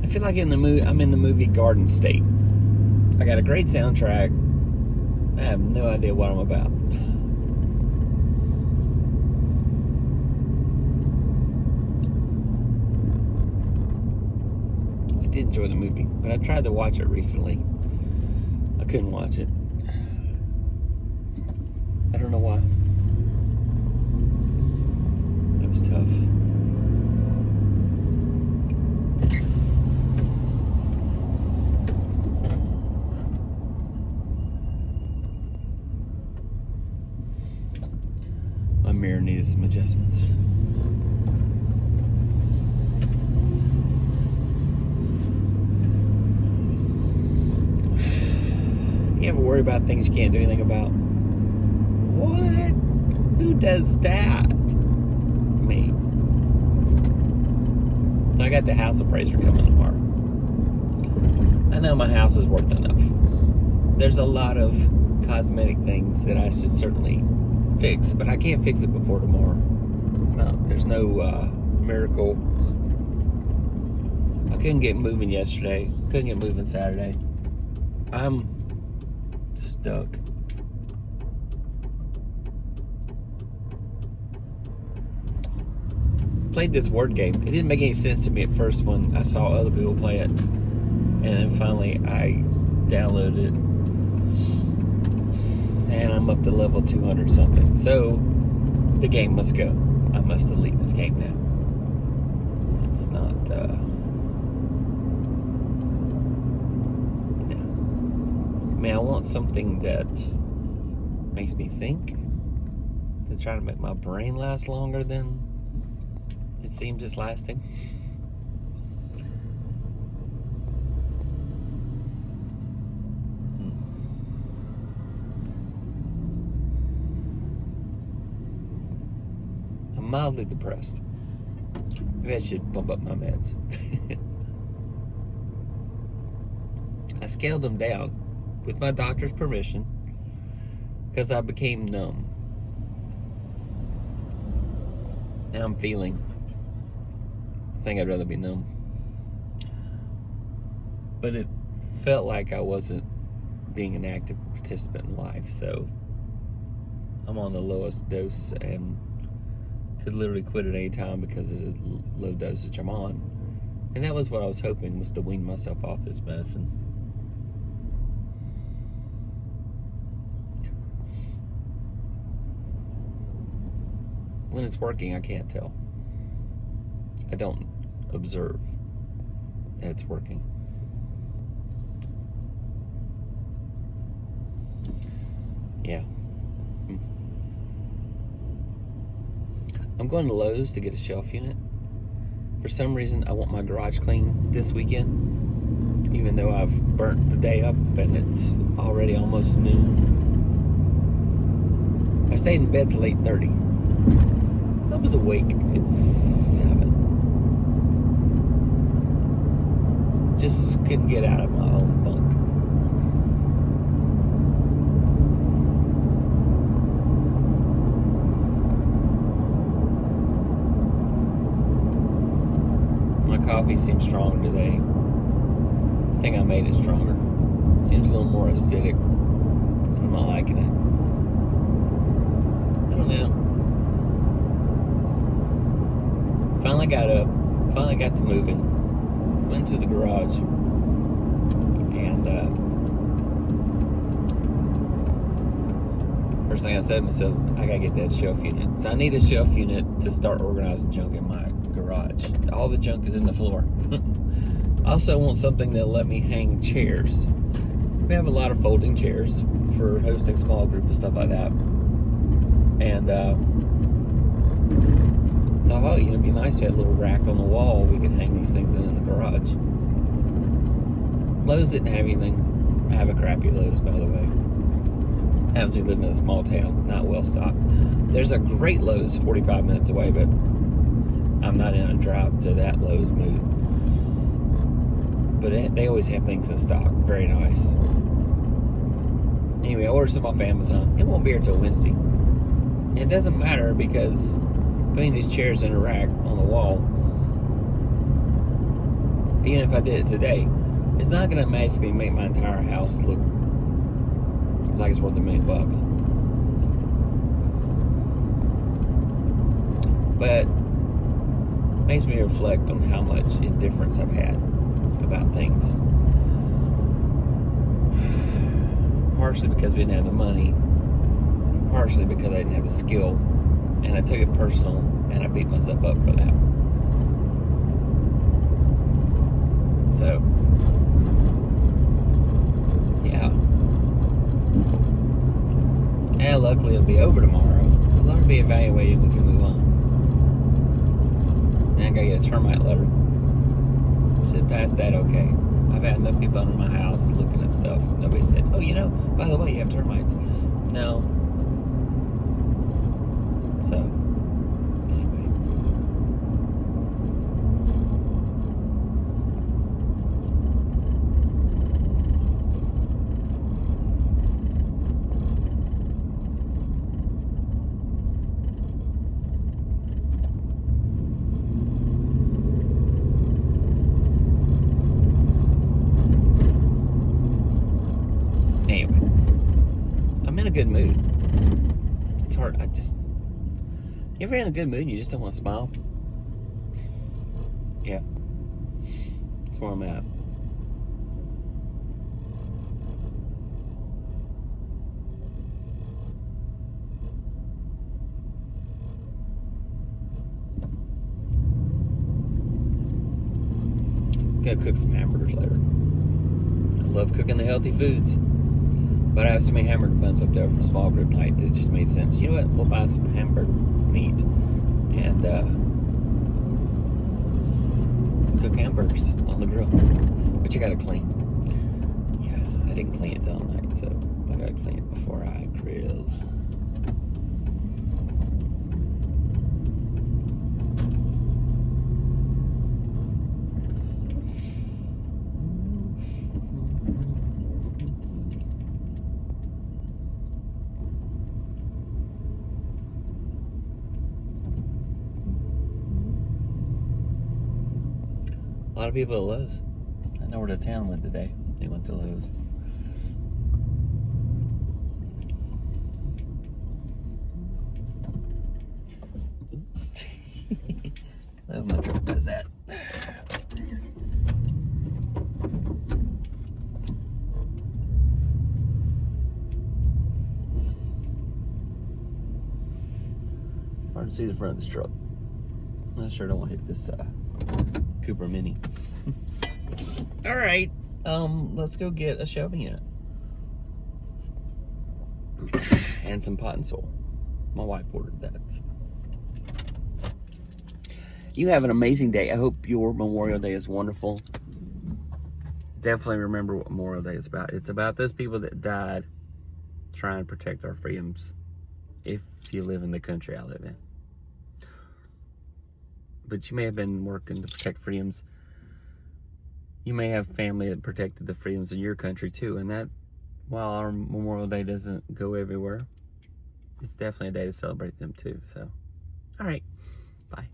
I feel like I'm in the movie Garden State. I got a great soundtrack. I have no idea what I'm about. I did enjoy the movie, but I tried to watch it recently. I couldn't watch it. I don't know why. It was tough. My mirror needs some adjustments. You ever worry about things you can't do anything about? What? Who does that? Me. So I got the house appraiser coming tomorrow. I know my house is worth enough. There's a lot of cosmetic things that I should certainly fix, but I can't fix it before tomorrow. There's no miracle. I couldn't get moving yesterday. Couldn't get moving Saturday. I'm stuck. Played this word game. It didn't make any sense to me at first when I saw other people play it, and then finally I downloaded it, and I'm up to level 200 something. So the game must go. I must delete this game now. It's not. No. I mean, I want something that makes me think, to try to make my brain last longer than it seems it's lasting. I'm mildly depressed. Maybe I should bump up my meds. I scaled them down with my doctor's permission because I became numb. Now I'm feeling. I think I'd rather be numb. But it felt like I wasn't being an active participant in life, so I'm on the lowest dose and could literally quit at any time because of the low dosage I'm on. And that was what I was hoping, was to wean myself off this medicine. When it's working, I can't tell. I don't observe that it's working. Yeah. I'm going to Lowe's to get a shelf unit. For some reason, I want my garage clean this weekend, even though I've burnt the day up and it's already almost noon. I stayed in bed till 8:30. I was awake at 7. Just couldn't get out of my own funk. My coffee seems stronger today. I think I made it stronger. Seems a little more acidic. I'm not liking it. I don't know. Finally got up. Finally got to moving. Went to the garage. And first thing I said to myself, I gotta get that shelf unit. So I need a shelf unit to start organizing junk in my garage. All the junk is in the floor. I also want something that'll let me hang chairs. We have a lot of folding chairs for hosting small group and stuff like that. And thought, oh, it'd be nice to have a little rack on the wall. We can hang these things in the garage. Lowe's didn't have anything. I have a crappy Lowe's, by the way. Happens to live in a small town, not well stocked. There's a great Lowe's 45 minutes away, but I'm not in a drive to that Lowe's mood. But they always have things in stock. Very nice. Anyway, I ordered some off Amazon. It won't be here till Wednesday. It doesn't matter because putting these chairs in a rack on the wall even if I did it today, it's not going to magically make my entire house look like it's worth $1 million. But it makes me reflect on how much indifference I've had about things. Partially because we didn't have the money, and partially because I didn't have a skill, and I took it personal, and I beat myself up for that. So, yeah. And luckily it'll be over tomorrow. We'll already be evaluated, we can move on. And I gotta get a termite letter. Should pass that okay. I've had enough people under my house looking at stuff. Nobody said, oh, you know, by the way, you have termites. No. So, anyway. Anyway, I'm in a good mood. It's hard. You ever in a good mood and you just don't want to smile? Yeah. That's where I'm at. Gonna cook some hamburgers later. I love cooking the healthy foods. But I have so many hamburger buns up there for small group night that it just made sense. You know what? We'll buy some hamburger meat and cook hamburgers on the grill. But you gotta clean. Yeah, I didn't clean it the other night, so I gotta clean it before I grill. A lot of people at Lowe's. I know where the town went today. They went to Lowe's. Love my truck does that. Hard to see the front of this truck. I sure don't want to hit this Cooper Mini. All right, let's go get a shelving unit and some pot and soil. My wife ordered that. You have an amazing day. I hope your Memorial Day is wonderful. Definitely remember what Memorial Day is about. It's about those people that died trying to protect our freedoms. If you live in the country I live in. But you may have been working to protect freedoms. You may have family that protected the freedoms in your country too. And that, while our Memorial Day doesn't go everywhere, it's definitely a day to celebrate them too. So, all right, bye.